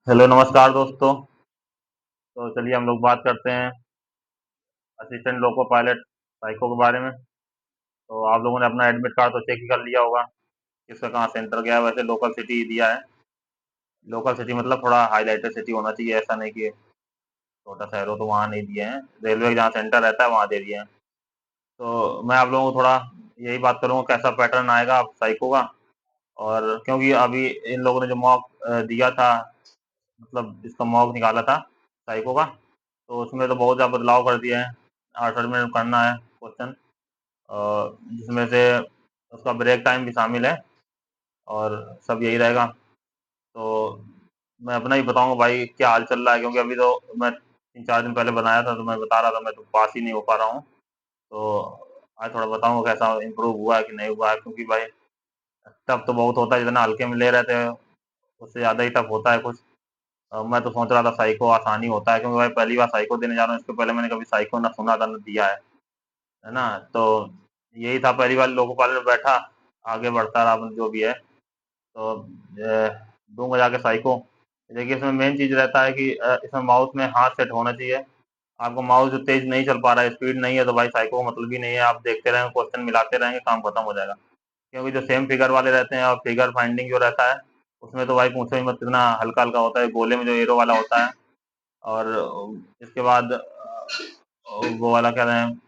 Hello, नमस्कार दोस्तों। तो चलिए हम लोग बात करते हैं असिस्टेंट लोको पायलट साइको के बारे में। तो आप लोगों ने अपना एडमिट कार्ड तो चेक ही कर लिया होगा, किसका कहाँ सेंटर गया है। वैसे लोकल सिटी दिया है। लोकल सिटी मतलब थोड़ा हाइलाइटेड सिटी होना चाहिए, ऐसा नहीं कि छोटा शहर हो तो वहाँ नहीं दिए हैं। रेलवे जहाँ सेंटर रहता है वहाँ दे दिए हैं। तो मैं आप लोगों को थोड़ा यही बात करूँगा कैसा पैटर्न आएगा साइको का। और क्योंकि अभी इन लोगों ने जो मॉक दिया था, मतलब इसका मॉक निकाला था साइको का, तो उसमें तो बहुत ज़्यादा बदलाव कर दिए हैं। 8-8 मिनट करना है क्वेश्चन, जिसमें से उसका ब्रेक टाइम भी शामिल है और सब यही रहेगा। तो मैं अपना ही बताऊँगा भाई क्या हाल चल रहा है, क्योंकि अभी तो मैं 3-4 दिन पहले बनाया था, तो मैं बता रहा था मैं तो पास ही नहीं हो पा रहा हूँ। तो आज थोड़ा बताऊँगा कैसा इम्प्रूव हुआ है कि नहीं हुआ है, क्योंकि भाई टफ तो बहुत होता है, जितना हल्के में ले रहे थे उससे ज़्यादा ही टफ होता है कुछ। मैं तो सोच रहा था साइको आसानी होता है, क्योंकि भाई पहली बार साइको देने जा रहा हूँ। इसके पहले मैंने कभी साइको ना सुना था ना दिया है ना? तो यही था, पहली बार लोको पायलट में बैठा, आगे बढ़ता रहा अपन जो भी है। तो दूंगा जाके साइको। देखिए इसमें मेन चीज़ रहता है कि इसमें माउस में हाथ सेट होना चाहिए। आपको माउस जो तेज नहीं चल पा रहा है, स्पीड नहीं है, तो भाई साइको का मतलब ही नहीं है। आप देखते रहेंगे, क्वेश्चन मिलाते रहेंगे, काम खत्म हो जाएगा। क्योंकि जो सेम फिगर वाले रहते हैं और फिगर फाइंडिंग जो रहता है, उसमें तो भाई पूछो ही मत, कितना हल्का हल्का होता है। गोले में जो एरो वाला होता है, और इसके बाद वो वाला क्या रहे हैं,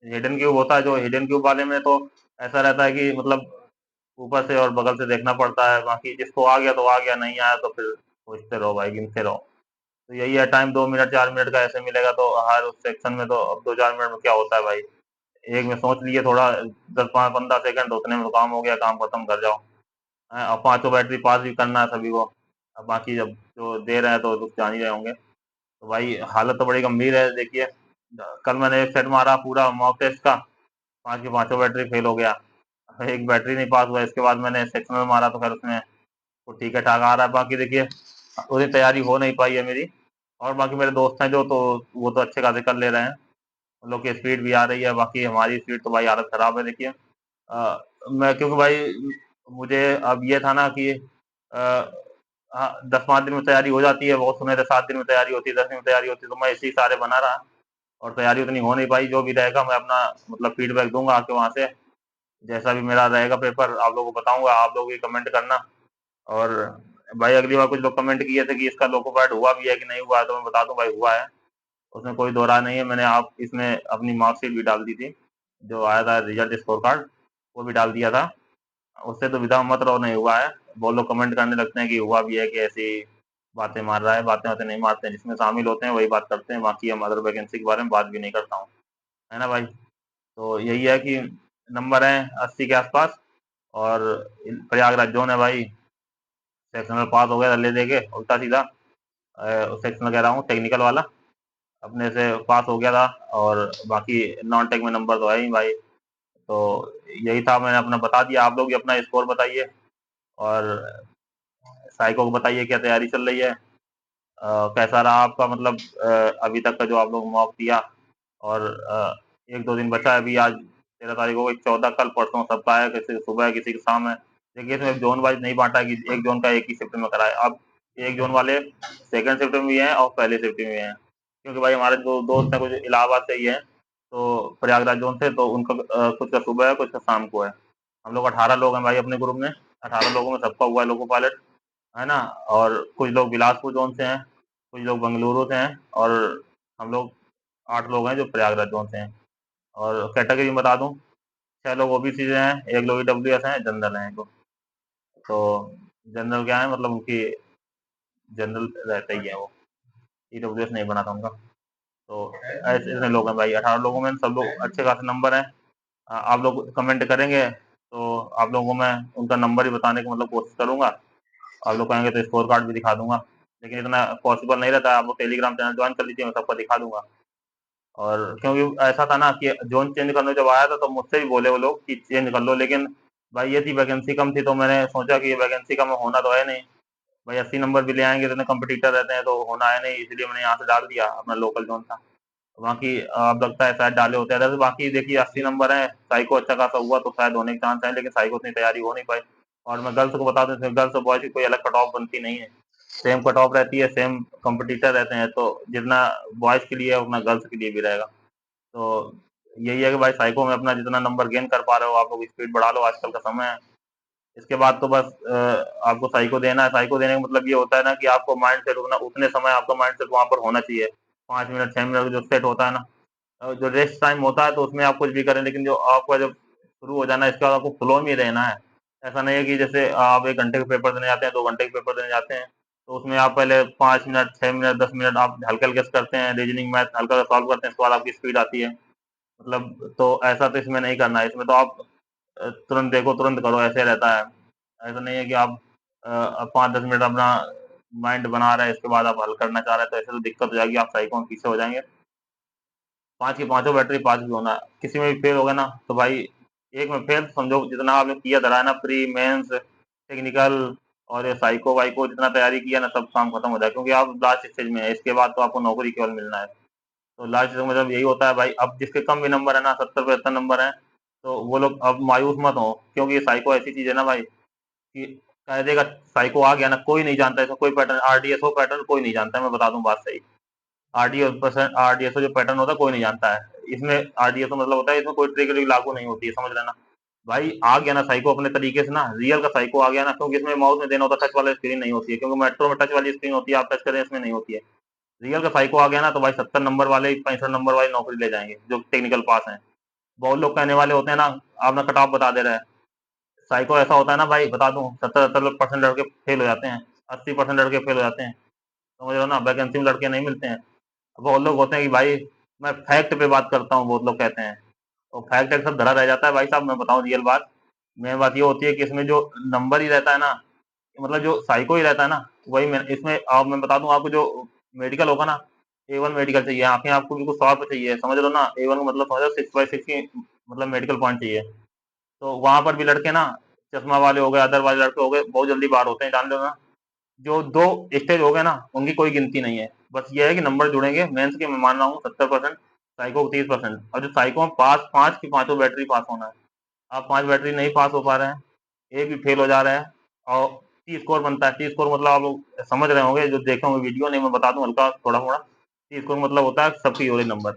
हिडन क्यूब होता है। जो हिडन क्यूब वाले में तो ऐसा रहता है कि मतलब ऊपर से और बगल से देखना पड़ता है। बाकी जिसको आ गया तो आ गया, नहीं आया तो फिर सोचते रहो भाई, गिनते रहो। तो यही है, टाइम 2 मिनट 4 मिनट का ऐसे मिलेगा। तो हर उस सेक्शन में तो अब 2-4 मिनट में क्या होता है भाई, एक में सोच लिए थोड़ा 10-15 सेकंड, तो उतने में तो काम हो गया, काम खत्म, कर जाओ। अब पांचों बैटरी पास भी करना है सभी को। अब बाकी जब जो दे रहे हैं तो रुक जान ही रहे होंगे। तो भाई हालत तो बड़ी गंभीर है। देखिए कल मैंने एक सेट मारा पूरा मॉक टेस्ट का, पांच की पांचों बैटरी फेल हो गया, एक बैटरी नहीं पास हुआ। इसके बाद मैंने सेक्शन में मारा तो खैर उसमें वो ठीक है ठाक आ रहा है। बाकी देखिए उतनी तैयारी हो नहीं पाई है मेरी। और बाकी मेरे दोस्त हैं जो, तो वो तो अच्छे खासे कर ले रहे हैं, उन लोग की स्पीड भी आ रही है। बाकी हमारी स्पीड तो भाई हालत खराब है। देखिए मैं, क्योंकि भाई मुझे अब ये था ना कि हाँ, 10-5 दिन में तैयारी हो जाती है। बहुत समय से 7 दिन में तैयारी होती है, 10 दिन में तैयारी होती है, तो मैं इसी सारे बना रहा, और तैयारी उतनी हो नहीं पाई। जो भी रहेगा मैं अपना मतलब फीडबैक दूंगा आके वहाँ से। जैसा भी मेरा रहेगा पेपर आप लोगों को बताऊंगा, आप लोग भी कमेंट करना। और भाई अगली बार कुछ लोग कमेंट किए थे कि इसका लोको पाइड हुआ भी है कि नहीं हुआ है, तो मैं बता दूं भाई हुआ है। उसमें कोई दो राय नहीं है। मैंने आप इसमें अपनी मार्कशीट भी डाल दी थी, जो आया था रिजल्ट स्कोर कार्ड, वो भी डाल दिया था। उससे तो विदा मत रहो, नहीं हुआ है। बहुत लोग कमेंट करने लगते हैं कि हुआ भी है, कि ऐसी बातें मार रहा है। बातें बातें नहीं मारते हैं, जिसमें शामिल होते हैं वही बात करते हैं। बाकी हम अदर वैकेंसी के बारे में बात भी नहीं करता हूँ, है ना भाई? तो यही है कि नंबर है 80 के आसपास। और प्रयागराज जोन है भाई, सेक्शनल पास हो गया ले दे के उल्टा सीधा। सेक्शनल कह रहा हूँ, टेक्निकल वाला अपने से पास हो गया था। और बाकी नॉन टेक में नंबर तो है ही भाई। तो यही था, मैंने अपना बता दिया। आप लोग भी अपना स्कोर बताइए, और साइको को बताइए क्या तैयारी चल रही है। कैसा रहा आपका, मतलब अभी तक का जो आप लोग मॉक दिया। और 1-2 दिन बचा है अभी। आज 13 तारीख हो गई, 14 कल परसों सबका है, किसी की सुबह है किसी की शाम है। देखिए इसमें जोन वाइज नहीं बांटा कि एक जोन का एक ही शिफ्ट में कराए। अब एक जोन वाले सेकंड शिफ्ट में भी हैं और पहले शिफ्ट में भी हैं, क्योंकि भाई हमारे जो दोस्त हैं कुछ इलाहाबाद से ही हैं, तो प्रयागराज जोन से, तो उनका कुछ का सुबह है कुछ का शाम को है। हम लोग 18 लोग हैं भाई अपने ग्रुप में। 18 लोगों में सबका हुआ है लोको पायलट, है ना? और कुछ लोग बिलासपुर जोन से हैं, कुछ लोग बेंगलुरु से हैं, और हम लोग 8 लोग हैं जो प्रयागराज जोन से हैं। और कैटेगरी बता दूं, 6 लोग ओबीसी से हैं, एक लोग ईडब्ल्यूएस हैं, जनरल हैं एक लोग। तो जनरल क्या है, मतलब उनकी जनरल रहते ही है वो, ईडब्ल्यूएस नहीं बना था उनका। तो ऐसे ऐसे लोग हैं भाई, 18 लोगों में सब लोग अच्छे खासे नंबर हैं। आप लोग कमेंट करेंगे तो आप लोगों को मैं उनका नंबर ही बताने की मतलब कोशिश करूंगा। आप लोग कहेंगे तो स्कोर कार्ड भी दिखा दूंगा, लेकिन इतना पॉसिबल नहीं रहता है। आप लोग टेलीग्राम चैनल ज्वाइन कर लीजिए, मैं सबका दिखा दूंगा। और क्योंकि ऐसा था ना कि जोन चेंज करने जब आया था, तो मुझसे भी बोले वो लोग कि चेंज कर लो, लेकिन भाई ये थी वैकेंसी कम थी, तो मैंने सोचा कि ये वैकेंसी कम होना तो है नहीं भाई। 80 नंबर भी ले आएंगे, इतने कंपटीटर रहते हैं, तो होना है नहीं। इसलिए मैंने यहाँ से डाल दिया, अपना लोकल जोन था। बाकी अब लगता है शायद डाले होते हैं। बाकी देखिए 80 नंबर है, साइको अच्छा खासा हुआ तो शायद होने के चांस है, लेकिन साइको उतनी तैयारी हो नहीं पाई। और मैं गर्ल्स को बता दूं, गर्ल्स और बॉयज की कोई अलग कट ऑफ बनती नहीं है। सेम कट ऑफ रहती है, सेम कंपटीटर रहते हैं, तो जितना बॉयज़ के लिए है उतना गर्ल्स के लिए भी रहेगा। तो यही है कि भाई साइको में अपना जितना नंबर गेन कर पा रहे हो आप लोग स्पीड बढ़ा लो, आजकल का समय है। इसके बाद तो बस आपको साइको देना है। साइको देने का मतलब ये होता है ना कि आपको माइंड सेट उतने समय आपका माइंड सेट वहाँ पर होना चाहिए। 5 मिनट 6 मिनट जो सेट होता है ना, जो रेस्ट टाइम होता है तो उसमें आप कुछ भी करें, लेकिन जो आपका जब शुरू हो जाना है इसके बाद आपको फ्लो में ही रहना है। ऐसा नहीं है कि जैसे आप 1 घंटे का पेपर देने जाते हैं, 2 घंटे का पेपर देने जाते हैं, तो उसमें आप पहले 5 मिनट, 6 मिनट, 10 मिनट आप हल्का-हल्का सा करते हैं, रीजनिंग मैथ हल्का-सा सॉल्व करते हैं, इसके बाद आपकी स्पीड आती है। मतलब तो ऐसा तो इसमें नहीं करना है, इसमें तो आप तुरंत देखो, तुरंत करो, ऐसे रहता है। ऐसा नहीं है कि आप 5-10 मिनट अपना माइंड बना रहे हैं, इसके बाद आप हल करना चाह रहे हैं, तो ऐसे तो दिक्कत हो जाएगी, आप साइको में पीछे हो जाएँगे। 5 की पाँचों बैटरी पास भी होना है। किसी में भी फेल हो गए ना, तो भाई एक में फेल समझो, जितना आपने किया धरा है ना, प्री, मेंस, टेक्निकल और ये साइको-वाइको जितना तैयारी किया ना, सब काम खत्म हो जाएगा, क्योंकि आप लास्ट स्टेज में हैं, इसके बाद तो आपको नौकरी केवल मिलना है। तो लास्ट स्टेज में मतलब यही होता है भाई, अब जिसके कम भी नंबर है ना, 70-75 नंबर हैं, तो वो लोग अब मायूस मत हो, क्योंकि ये साइको ऐसी चीज़ है ना भाई कि कह देगा साइको आ गया ना, कोई नहीं जानता इसका कोई पैटर्न, आरडीएसओ पैटर्न कोई नहीं जानता है, मैं बता दूँ बात सही। आरडीएसओ जो पैटर्न होता है कोई नहीं जानता है। इसमें आरडीएसओ मतलब होता है इसमें कोई ट्रिक व्रिक लागू नहीं होती है, समझ लेना। भाई आ गया ना साइको अपने तरीके से ना, रियल का साइको आ गया ना, क्योंकि इसमें माउस में देना होता है, टच वाली स्क्रीन नहीं होती है, क्योंकि मेट्रो में टच वाली स्क्रीन होती है, आप टच करें इसमें नहीं होती है। रियल का साइको आ गया ना, तो भाई 70 नंबर वाले 65 नंबर वाली नौकरी ले जाएंगे जो टेक्निकल पास हैं। बहुत लोग कहने वाले होते हैं ना, आप ना कट ऑफ बता दे रहे हैं। साइको ऐसा होता है ना भाई, बता दूं, 70-70% लड़के फेल हो जाते हैं, 80% लड़के फेल हो जाते हैं, समझ रहे हो ना, वैकेंसी में लड़के नहीं मिलते हैं। बहुत लोग होते हैं कि भाई मैं फैक्ट पे बात करता हूँ, बहुत लोग कहते हैं, तो फैक्ट एक सब धरा रह जाता है भाई साहब। मैं बताऊं रियल बात, मेन बात ये होती है कि इसमें जो नंबर ही रहता है ना, मतलब जो साइको ही रहता है ना, वही मैं इसमें आप मैं बता दूं आपको, जो मेडिकल होगा ना, A1 मेडिकल चाहिए, आंखें आपको बिल्कुल साफ चाहिए, समझ लो ना, A1 का मतलब समझ लो 6/6 की मतलब मेडिकल पॉइंट चाहिए। तो वहां पर भी लड़के ना, चश्मा वाले हो गए, अदर वाले लड़के हो गए, बहुत जल्दी बाहर होते हैं, जान लो ना। जो 2 स्टेज हो गए ना, उनकी कोई गिनती नहीं है। बस ये है कि नंबर जुड़ेंगे, मेंस के मैं मान रहा हूँ 70%, साइको को 30%, और जो साइको में पास 5 की पाँचों बैटरी पास होना है। आप 5 बैटरी नहीं पास हो पा रहे हैं, एक भी फेल हो जा रहे हैं, और टी स्कोर बनता है। टी स्कोर मतलब आप लोग समझ रहे होंगे, जो देखे होंगे वीडियो, नहीं मैं बता दूं हल्का थोड़ा-थोड़ा। टी स्कोर मतलब होता है सबकी एवरेज नंबर।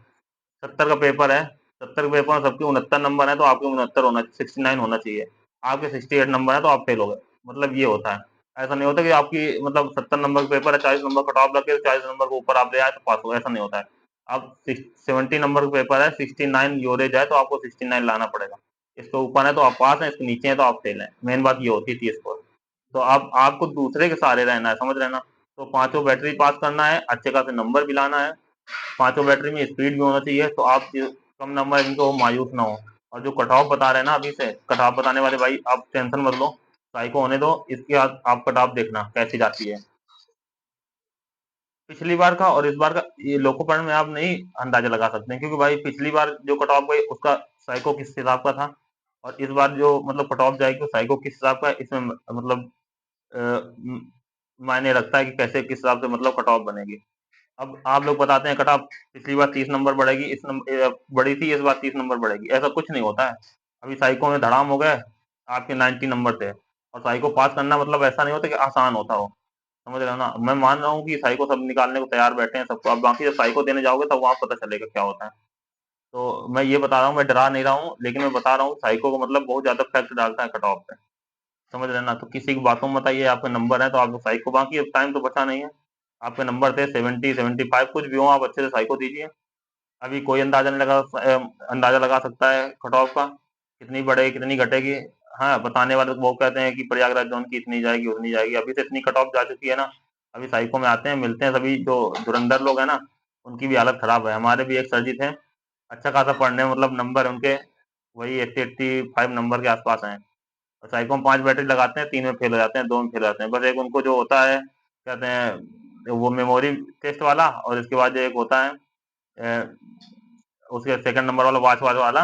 70 का पेपर है, 70 के पेपर में सबके 69 नंबर है, तो आपके 69 होना 69 होना चाहिए। आपके 68 नंबर है तो आप फेल हो गए, मतलब ये होता है। ऐसा नहीं होता कि आपकी मतलब 70 नंबर का पेपर है, 40 नंबर कट ऑफ लगे, 40 नंबर के ऊपर आप ले आए तो पास हो, ऐसा नहीं होता है। आप 70 नंबर का पेपर है, 69 एवरेज है, तो आपको 69 लाना पड़ेगा। इसके ऊपर है तो आप पास हैं, इसके नीचे है तो आप फेल हैं। मेन बात ये होती है टी स्कोर। तो आप आपको दूसरे के सहारे रहना है, समझ रहे हैं ना। तो पांचों बैटरी पास करना है, अच्छे खासे नंबर भी लाना है, पांचों बैटरी में स्पीड भी होना चाहिए, तो आप कम नंबर जिनको मायूस ना हो। और जो कट ऑफ बता रहे हैं ना, अभी से कट ऑफ बताने वाले भाई, आप टेंशन मत लो, साइको होने दो, इसके बाद आप कट ऑफ देखना कैसी जाती है। पिछली बार का और इस बार का ये लोको पाइलट में आप नहीं अंदाजा लगा सकते हैं, क्योंकि भाई पिछली बार जो कट ऑफ गई उसका साइको किस हिसाब का था, और इस बार जो मतलब कट ऑफ जाएगी, साइको किस हिसाब का है, इसमें मतलब अ, म मायने रखता है कि कैसे किस हिसाब से मतलब कट ऑफ बनेगी। अब आप लोग बताते हैं कट ऑफ पिछली बार 30 नंबर बढ़ेगी, बढ़ी थी, इस बार 30 नंबर बढ़ेगी, ऐसा कुछ नहीं होता है। अभी साइको में धड़ाम हो गए, आपके 90 नंबर थे, और साइको पास करना मतलब ऐसा नहीं होता कि आसान होता हो, समझ रहे हो ना। मैं मान रहा हूँ कि साइको सब निकालने को तैयार बैठे हैं सबको, अब बाकी जब साइको देने जाओगे तब वहाँ पता चलेगा क्या होता है। तो मैं ये बता रहा हूँ, मैं डरा नहीं रहा हूँ, लेकिन मैं बता रहा हूँ साइको को मतलब बहुत ज़्यादा इफेक्ट डालता है कट ऑफ पे, समझ रहे हैं ना। तो किसी की बातों में मत आइए, आपके नंबर है तो आप साइको, बाकी अब टाइम तो बचा नहीं है। आपके नंबर थे 70, 75 कुछ भी हो, आप अच्छे से साइको दीजिए। अभी कोई अंदाजा नहीं अंदाजा लगा सकता है कट ऑफ का, कितनी बढ़ेगी कितनी घटेगी। हाँ, बताने वाले तो वो कहते हैं कि प्रयागराज जोन की इतनी जाएगी उतनी जाएगी, अभी तो इतनी कट ऑफ जा चुकी है ना। अभी साइको में आते हैं, मिलते हैं, सभी जो धुरंधर लोग हैं ना, उनकी भी हालत खराब है। हमारे भी एक सर जी थे, अच्छा खासा पढ़ने में, मतलब नंबर उनके वही 80-85 नंबर के आसपास हैं, और साइको में 5 बैटरी लगाते हैं, 3 में फेल हो जाते हैं, 2 में फेल हो जाते हैं। बस एक उनको जो होता है, कहते हैं वो मेमोरी टेस्ट वाला, और इसके बाद जो एक होता है अ, उसके सेकंड नंबर वाला वाच वाच वाला,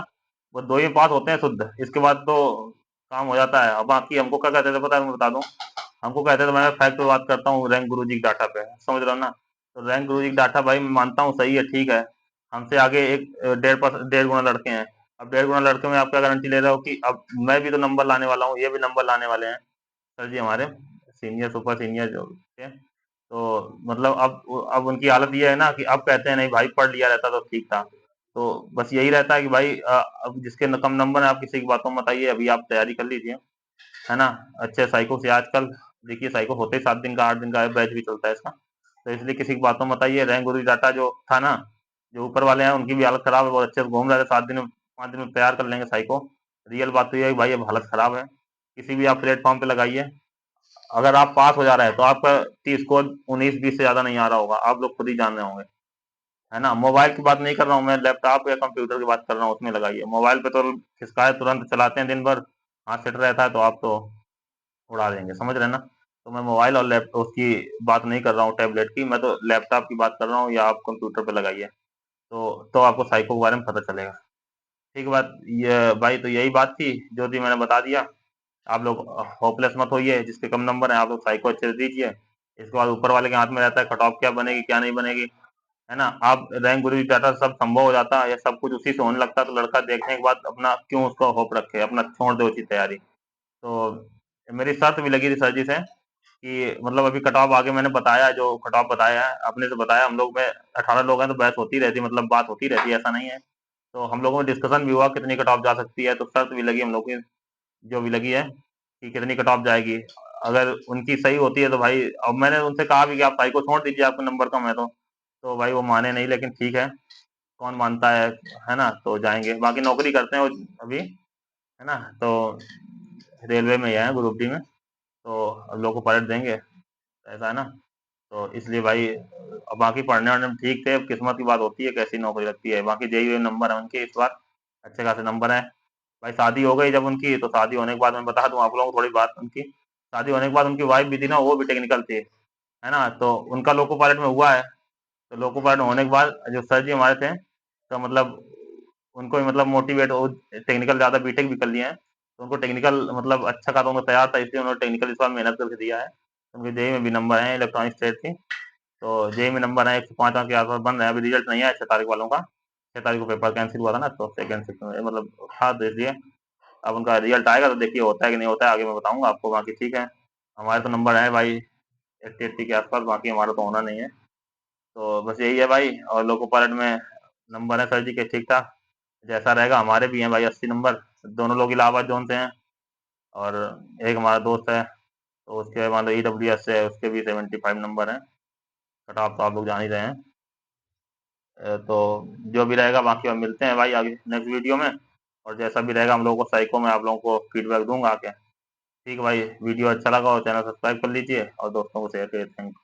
वो 2 ही पास होते हैं शुद्ध, इसके बाद तो काम हो जाता है। अब बाकी हमको क्या कहते थे पता है, मैं बता दूँ, हमको कहते थे, मैं फैक्ट पे बात करता हूँ, रैंक गुरुजी की डाटा पे, समझ रहे हो ना। तो रैंक गुरुजी की डाटा भाई मैं मानता हूँ सही है, ठीक है, हमसे आगे एक 1.5 गुना लड़के हैं। अब 1.5 गुना लड़के में आप क्या गारंटी ले रहे हो कि अब मैं भी तो नंबर लाने वाला हूँ, ये भी नंबर लाने वाले हैं, सर जी हमारे सीनियर सुपर सीनियर जो थे। तो मतलब अब उनकी हालत ये है ना कि अब कहते हैं नहीं भाई पढ़ लिया रहता तो ठीक था। तो बस यही रहता है कि भाई अब जिसके कम नंबर है आप किसी की बातों में मत आइए, अभी आप तैयारी कर लीजिए, है ना? अच्छे साइको से आजकल देखिए साइको होते ही 7 दिन का 8 दिन का बैच भी चलता है इसका। तो इसलिए किसी की बातों में मत आइए। रैंक गुरु डाटा जो था ना, जो ऊपर वाले हैं उनकी भी हालत खराब है, बहुत अच्छे से घूम रहे थे 7 दिन में 5 दिन में तैयार कर लेंगे साइको। रियल बात तो ये है कि भाई अब हालत खराब है। किसी भी आप प्लेटफ़ॉर्म पे लगाइए, अगर आप पास हो जा रहे हैं तो आपका टी स्कोर 19-20 से ज़्यादा नहीं आ रहा होगा, आप लोग खुद ही जान रहे होंगे, है ना? मोबाइल की बात नहीं कर रहा हूँ मैं, लैपटॉप या कंप्यूटर की बात कर रहा हूँ, उसमें लगाइए। मोबाइल पे तो खिसकाए तुरंत चलाते हैं दिन भर, हाथ सेट रहता है तो आप तो उड़ा देंगे, समझ रहे हैं ना? तो मैं मोबाइल और लैपटॉप उसकी बात नहीं कर रहा हूँ टैबलेट की, मैं तो लैपटॉप की बात कर रहा हूँ, या आप कंप्यूटर पे लगाइए, तो आपको साइको के बारे में पता चलेगा। ठीक बात, ये भाई तो यही बात थी, जो थी मैंने बता दिया। आप लोग होपलेस मत होइए, जिसके कम नंबर हैं आप लोग साइको अच्छे से दीजिए। इसके बाद ऊपर वाले के हाथ में रहता है कट ऑफ क्या बनेगी, क्या नहीं बनेगी, है ना? आप रैंक गुरु डाटा सब संभव हो जाता है या सब कुछ उसी से होने लगता है, तो लड़का देखने के बाद अपना क्यों उसका होप रखे, अपना छोड़ दे उसकी तैयारी। तो मेरी शर्त भी लगी थी सर जी से कि मतलब अभी कट ऑफ आगे मैंने बताया, जो कट ऑफ बताया है अपने से बताया, हम लोग में 18 लोग हैं तो बहस होती रहती है, मतलब बात होती रहती है, ऐसा नहीं है। तो हम लोगों में डिस्कशन भी हुआ कितनी कट ऑफ जा सकती है, तो शर्त भी लगी हम लोग की, जो भी लगी है कि कितनी कट ऑफ जाएगी। अगर उनकी सही होती है तो भाई, अब मैंने उनसे कहा भी कि आप भाई को छोड़ दीजिए, आपका नंबर कम है तो भाई वो माने नहीं, लेकिन ठीक है, कौन मानता है ना? तो जाएंगे, बाकी नौकरी करते हैं वो अभी, है ना? तो रेलवे में ही है, ग्रुप डी में। तो अब लोग को पायलट देंगे, ऐसा है ना? तो इसलिए भाई अब बाकी पढ़ने वढ़ने में ठीक थे, अब किस्मत की बात होती है कैसी नौकरी लगती है। बाकी जेई हुए नंबर है उनके इस बार, अच्छे खासे नंबर है। भाई शादी हो गई जब उनकी, तो शादी होने के बाद मैं बता दूं आप लोगों को थोड़ी बात उनकी। शादी होने के बाद उनकी वाइफ भी थी ना, वो भी टेक्निकल थी, है ना? तो उनका लोको पायलट में हुआ है। तो लोको पायलट होने के बाद जो सर जी हमारे थे, तो मतलब उनको भी मतलब मोटिवेट, टेक्निकल ज़्यादा बीटेक भी कर लिए हैं, तो उनको टेक्निकल मतलब अच्छा खासा उनको तैयार था, इसलिए उन्होंने टेक्निकल इस बार मेहनत करके दिया है। उनके जेई में भी नंबर है, इलेक्ट्रॉनिक स्टेट थी, तो जेई में नंबर है 105 अंक के आसपास बन रहे हैं। अभी रिजल्ट नहीं है 6 तारीख वालों का, 6 तारीख को पेपर कैंसिल हुआ था ना, तो सेकंड शिफ्ट में मतलब था, तो इसलिए अब उनका रिजल्ट आएगा तो देखिए होता है कि नहीं होता है, आगे मैं बताऊंगा आपको। बाकी ठीक है, हमारे तो नंबर है भाई 80-80 के आसपास, बाकी हमारा तो होना नहीं है। तो बस यही है भाई, और लोको पायलट में नंबर है सर जी के ठीक ठाक, जैसा रहेगा। हमारे भी हैं भाई 80 नंबर, दोनों लोग इलाहाबाद जोन से हैं, और एक हमारा दोस्त है, तो उसके मतलब ईडब्ल्यूएस से है, उसके भी 75 नंबर हैं। कट ऑफ तो आप लोग जान ही रहे हैं। तो जो भी रहेगा बाकी हम मिलते हैं भाई आगे नेक्स्ट वीडियो में, और जैसा भी रहेगा हम लोगों को साइको में आप लोगों को फीडबैक दूंगा आके। ठीक है भाई, वीडियो अच्छा लगा हो चैनल सब्सक्राइब कर लीजिए और दोस्तों को शेयर करिए। थैंक